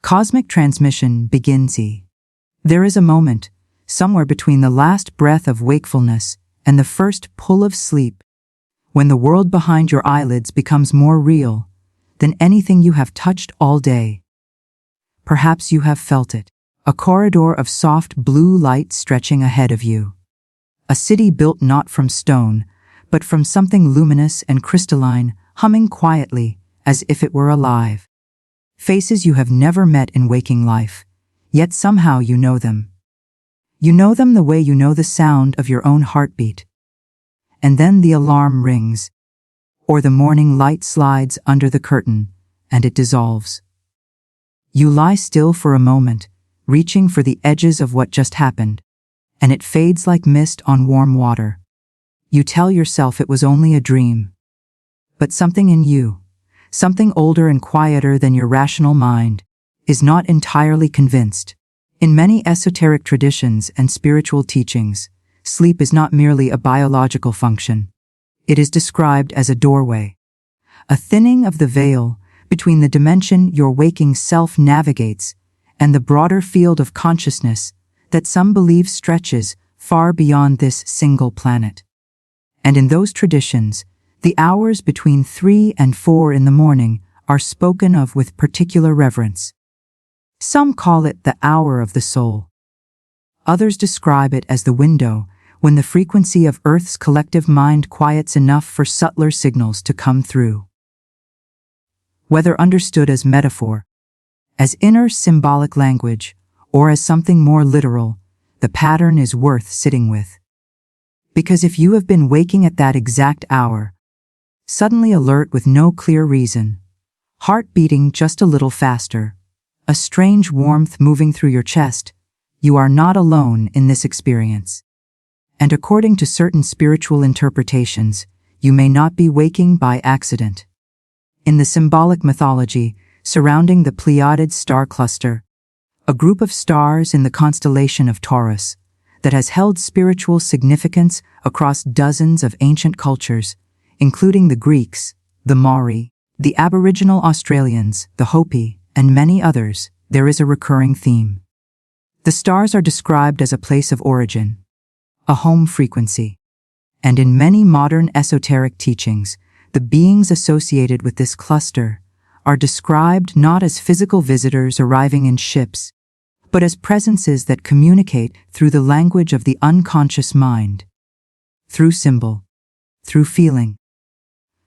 Cosmic transmission begins. There is a moment, somewhere between the last breath of wakefulness and the first pull of sleep, when the world behind your eyelids becomes more real than anything you have touched all day. Perhaps you have felt it. A corridor of soft blue light stretching ahead of you. A city built not from stone, but from something luminous and crystalline, humming quietly as if it were alive. Faces you have never met in waking life, yet somehow you know them. You know them the way you know the sound of your own heartbeat. And then the alarm rings, or the morning light slides under the curtain, and it dissolves. You lie still for a moment, reaching for the edges of what just happened, and it fades like mist on warm water. You tell yourself it was only a dream. But something in you, something older and quieter than your rational mind, is not entirely convinced. In many esoteric traditions and spiritual teachings, sleep is not merely a biological function. It is described as a doorway, a thinning of the veil between the dimension your waking self navigates and the broader field of consciousness that some believe stretches far beyond this single planet. And in those traditions, the hours between 3 and 4 in the morning are spoken of with particular reverence. Some call it the hour of the soul. Others describe it as the window when the frequency of Earth's collective mind quiets enough for subtler signals to come through. Whether understood as metaphor, as inner symbolic language, or as something more literal, the pattern is worth sitting with. Because if you have been waking at that exact hour, suddenly alert with no clear reason, heart beating just a little faster, a strange warmth moving through your chest, you are not alone in this experience. And according to certain spiritual interpretations, you may not be waking by accident. In the symbolic mythology surrounding the Pleiadian star cluster, a group of stars in the constellation of Taurus that has held spiritual significance across dozens of ancient cultures, including the Greeks, the Maori, the Aboriginal Australians, the Hopi, and many others, there is a recurring theme. The stars are described as a place of origin, a home frequency, and in many modern esoteric teachings, the beings associated with this cluster are described not as physical visitors arriving in ships, but as presences that communicate through the language of the unconscious mind, through symbol, through feeling,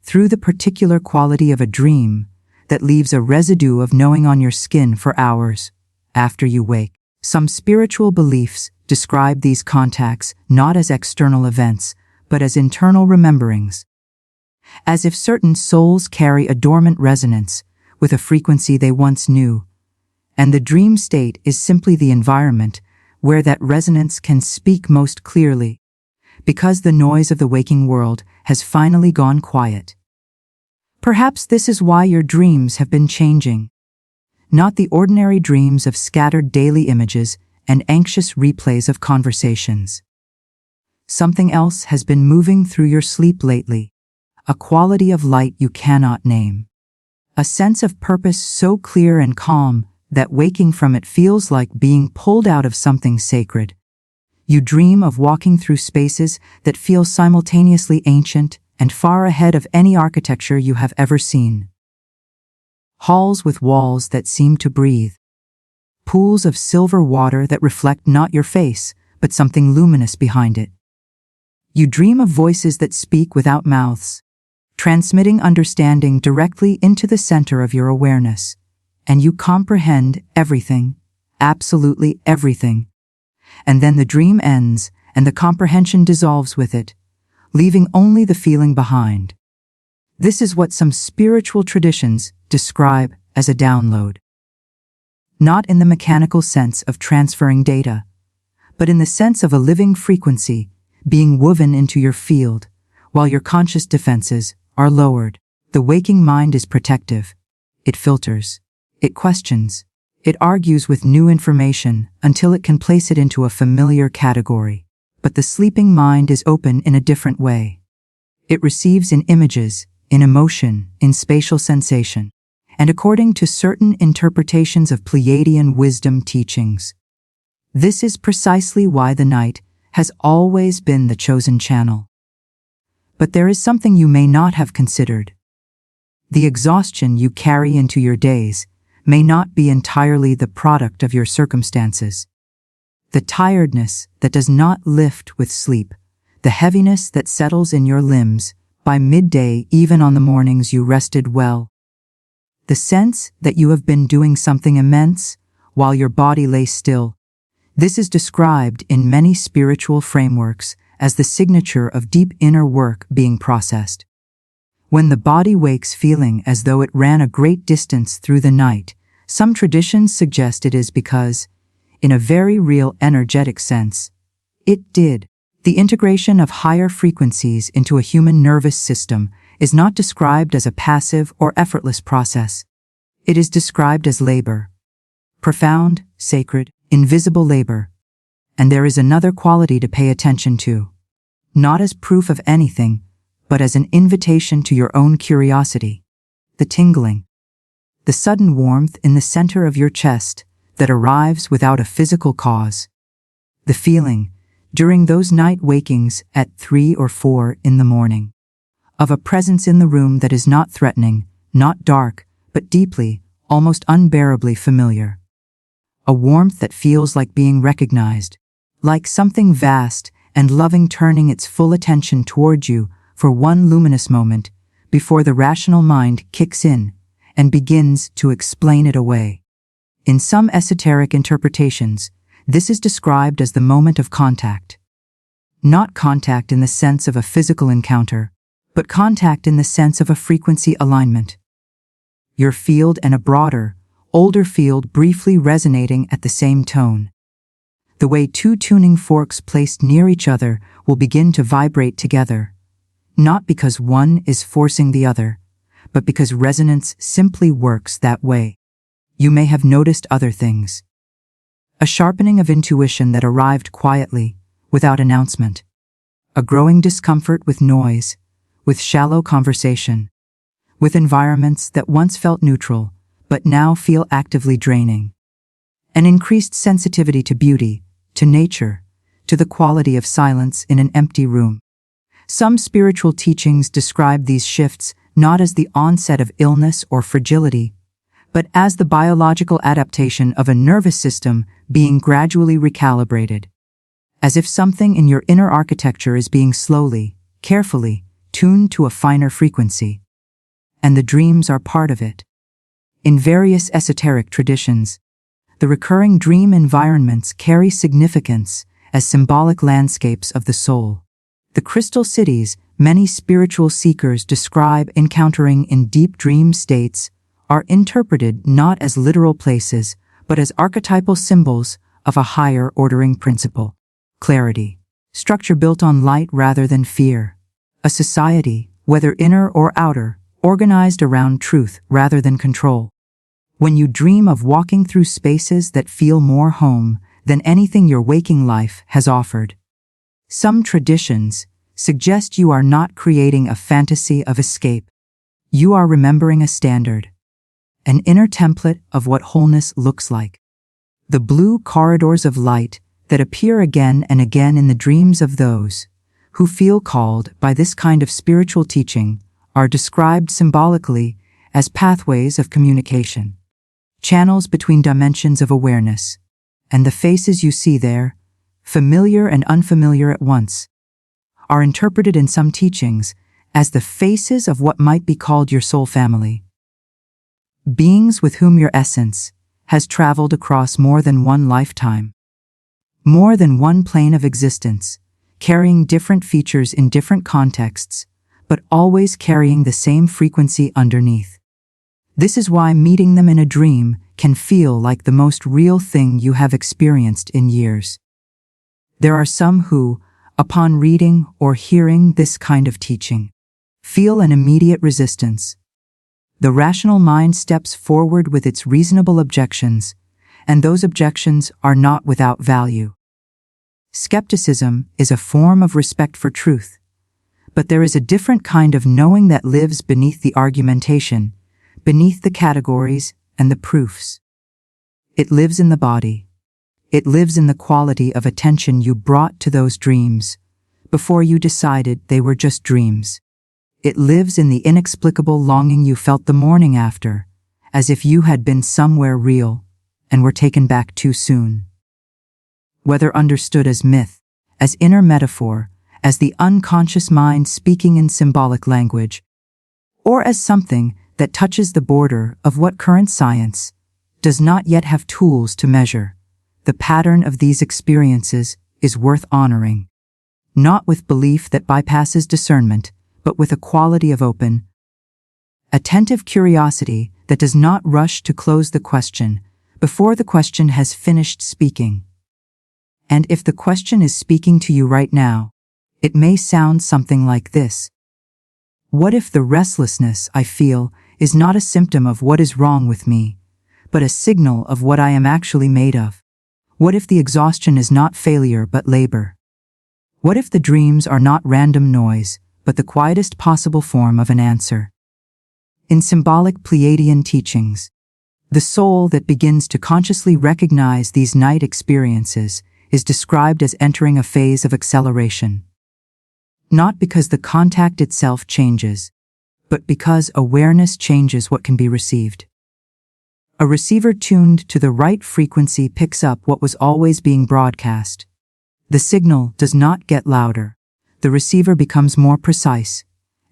through the particular quality of a dream that leaves a residue of knowing on your skin for hours after you wake. Some spiritual beliefs describe these contacts not as external events, but as internal rememberings, as if certain souls carry a dormant resonance with a frequency they once knew, and the dream state is simply the environment where that resonance can speak most clearly, because the noise of the waking world has finally gone quiet. Perhaps this is why your dreams have been changing. Not the ordinary dreams of scattered daily images and anxious replays of conversations. Something else has been moving through your sleep lately, a quality of light you cannot name. A sense of purpose so clear and calm that waking from it feels like being pulled out of something sacred. You dream of walking through spaces that feel simultaneously ancient and far ahead of any architecture you have ever seen. Halls with walls that seem to breathe. Pools of silver water that reflect not your face, but something luminous behind it. You dream of voices that speak without mouths, transmitting understanding directly into the center of your awareness, and you comprehend everything, absolutely everything. And then the dream ends, and the comprehension dissolves with it, leaving only the feeling behind. This is what some spiritual traditions describe as a download. Not in the mechanical sense of transferring data, but in the sense of a living frequency being woven into your field, while your conscious defenses are lowered. The waking mind is protective. It filters. It questions. It argues with new information until it can place it into a familiar category. But the sleeping mind is open in a different way. It receives in images, in emotion, in spatial sensation. and according to certain interpretations of Pleiadian wisdom teachings. This is precisely why the night has always been the chosen channel. But there is something you may not have considered. The exhaustion you carry into your days may not be entirely the product of your circumstances. The tiredness that does not lift with sleep, the heaviness that settles in your limbs by midday even on the mornings you rested well, the sense that you have been doing something immense while your body lay still. This is described in many spiritual frameworks as the signature of deep inner work being processed. When the body wakes feeling as though it ran a great distance through the night, some traditions suggest it is because, in a very real energetic sense, it did. The integration of higher frequencies into a human nervous system is not described as a passive or effortless process. It is described as labor. Profound, sacred, invisible labor. And there is another quality to pay attention to. Not as proof of anything, but as an invitation to your own curiosity. The tingling. The sudden warmth in the center of your chest that arrives without a physical cause. The feeling, during those night wakings at 3 or 4 in the morning, of a presence in the room that is not threatening, not dark, but deeply, almost unbearably familiar. A warmth that feels like being recognized, like something vast and loving turning its full attention toward you for one luminous moment before the rational mind kicks in and begins to explain it away. In some esoteric interpretations, this is described as the moment of contact. Not contact in the sense of a physical encounter, but contact in the sense of a frequency alignment. Your field and a broader, older field briefly resonating at the same tone. The way two tuning forks placed near each other will begin to vibrate together, not because one is forcing the other, but because resonance simply works that way. You may have noticed other things. A sharpening of intuition that arrived quietly, without announcement. A growing discomfort with noise, with shallow conversation, with environments that once felt neutral, but now feel actively draining. An increased sensitivity to beauty, to nature, to the quality of silence in an empty room. Some spiritual teachings describe these shifts not as the onset of illness or fragility, but as the biological adaptation of a nervous system being gradually recalibrated. As if something in your inner architecture is being slowly, carefully, tuned to a finer frequency. And the dreams are part of it. In various esoteric traditions, the recurring dream environments carry significance as symbolic landscapes of the soul. The crystal cities many spiritual seekers describe encountering in deep dream states are interpreted not as literal places, but as archetypal symbols of a higher ordering principle. Clarity. Structure built on light rather than fear. A society, whether inner or outer, organized around truth rather than control. When you dream of walking through spaces that feel more home than anything your waking life has offered. Some traditions suggest you are not creating a fantasy of escape. You are remembering a standard. An inner template of what wholeness looks like. The blue corridors of light that appear again and again in the dreams of those who feel called by this kind of spiritual teaching are described symbolically as pathways of communication, channels between dimensions of awareness, and the faces you see there, familiar and unfamiliar at once, are interpreted in some teachings as the faces of what might be called your soul family. Beings with whom your essence has traveled across more than one lifetime, more than one plane of existence, carrying different features in different contexts, but always carrying the same frequency underneath. This is why meeting them in a dream can feel like the most real thing you have experienced in years. There are some who, upon reading or hearing this kind of teaching, feel an immediate resistance. The rational mind steps forward with its reasonable objections, and those objections are not without value. Skepticism is a form of respect for truth, but there is a different kind of knowing that lives beneath the argumentation, beneath the categories and the proofs. It lives in the body. It lives in the quality of attention you brought to those dreams before you decided they were just dreams. It lives in the inexplicable longing you felt the morning after, as if you had been somewhere real and were taken back too soon. Whether understood as myth, as inner metaphor, as the unconscious mind speaking in symbolic language, or as something that touches the border of what current science does not yet have tools to measure, the pattern of these experiences is worth honoring, not with belief that bypasses discernment, but with a quality of open, attentive curiosity that does not rush to close the question before the question has finished speaking. And if the question is speaking to you right now, it may sound something like this. What if the restlessness I feel is not a symptom of what is wrong with me, but a signal of what I am actually made of? What if the exhaustion is not failure but labor? What if the dreams are not random noise, but the quietest possible form of an answer? In symbolic Pleiadian teachings, the soul that begins to consciously recognize these night experiences is described as entering a phase of acceleration. Not because the contact itself changes, but because awareness changes what can be received. A receiver tuned to the right frequency picks up what was always being broadcast. The signal does not get louder. The receiver becomes more precise,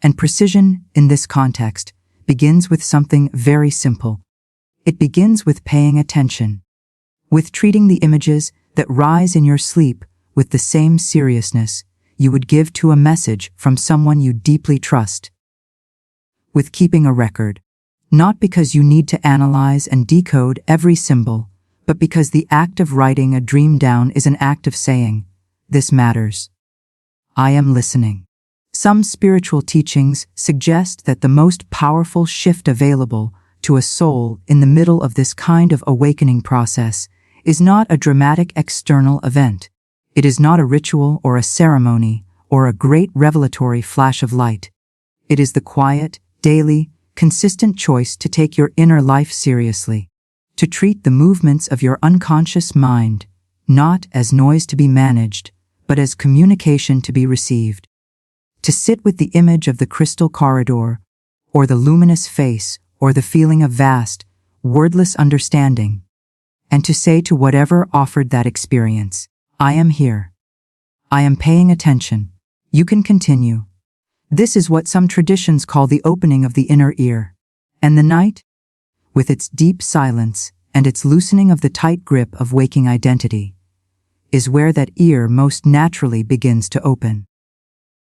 and precision in this context begins with something very simple. It begins with paying attention, with treating the images that rise in your sleep with the same seriousness you would give to a message from someone you deeply trust, with keeping a record, not because you need to analyze and decode every symbol, but because the act of writing a dream down is an act of saying, "This matters. I am listening." Some spiritual teachings suggest that the most powerful shift available to a soul in the middle of this kind of awakening process is not a dramatic external event. It is not a ritual or a ceremony or a great revelatory flash of light. It is the quiet, daily, consistent choice to take your inner life seriously, to treat the movements of your unconscious mind not as noise to be managed, but as communication to be received, to sit with the image of the crystal corridor, or the luminous face, or the feeling of vast, wordless understanding, and to say to whatever offered that experience, "I am here. I am paying attention. You can continue." This is what some traditions call the opening of the inner ear. And the night, with its deep silence and its loosening of the tight grip of waking identity, is where that ear most naturally begins to open.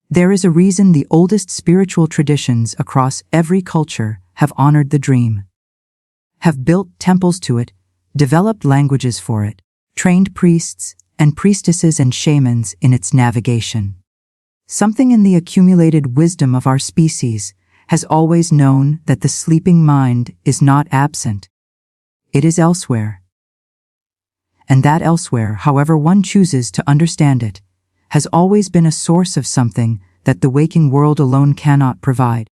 There is a reason the oldest spiritual traditions across every culture have honored the dream, have built temples to it, developed languages for it, trained priests and priestesses and shamans in its navigation. Something in the accumulated wisdom of our species has always known that the sleeping mind is not absent. It is elsewhere. And that elsewhere, however one chooses to understand it, has always been a source of something that the waking world alone cannot provide.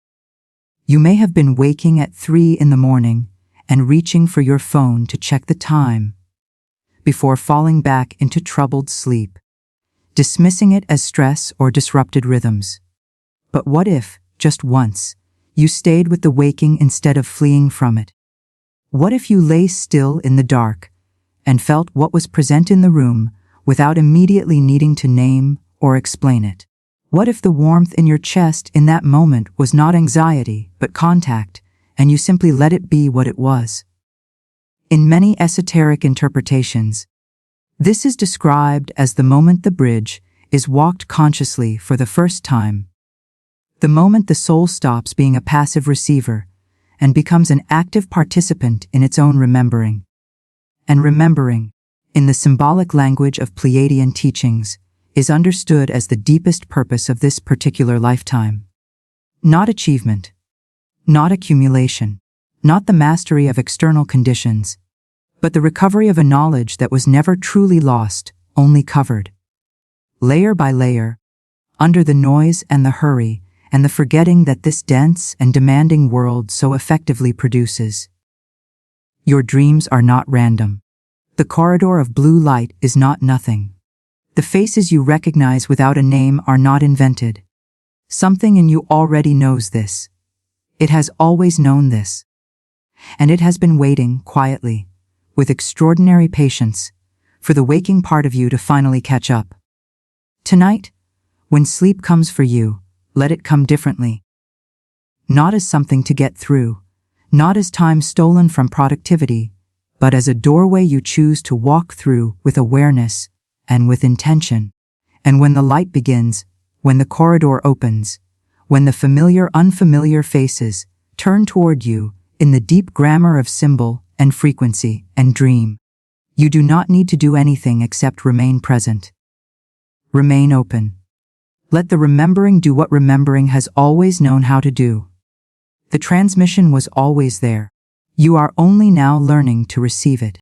You may have been waking at 3 in the morning and reaching for your phone to check the time before falling back into troubled sleep, dismissing it as stress or disrupted rhythms. But what if, just once, you stayed with the waking instead of fleeing from it? What if you lay still in the dark and felt what was present in the room without immediately needing to name or explain it? What if the warmth in your chest in that moment was not anxiety but contact, and you simply let it be what it was? In many esoteric interpretations, this is described as the moment the bridge is walked consciously for the first time, the moment the soul stops being a passive receiver and becomes an active participant in its own remembering. And remembering, in the symbolic language of Pleiadian teachings, is understood as the deepest purpose of this particular lifetime. Not achievement, not accumulation, not the mastery of external conditions, but the recovery of a knowledge that was never truly lost, only covered. Layer by layer, under the noise and the hurry, and the forgetting that this dense and demanding world so effectively produces. Your dreams are not random. The corridor of blue light is not nothing. The faces you recognize without a name are not invented. Something in you already knows this. It has always known this. And it has been waiting quietly, with extraordinary patience, for the waking part of you to finally catch up. Tonight, when sleep comes for you, let it come differently. Not as something to get through, not as time stolen from productivity, but as a doorway you choose to walk through with awareness and with intention. And when the light begins, when the corridor opens, when the familiar unfamiliar faces turn toward you in the deep grammar of symbol and frequency and dream, you do not need to do anything except remain present. Remain open. Let the remembering do what remembering has always known how to do. The transmission was always there. You are only now learning to receive it.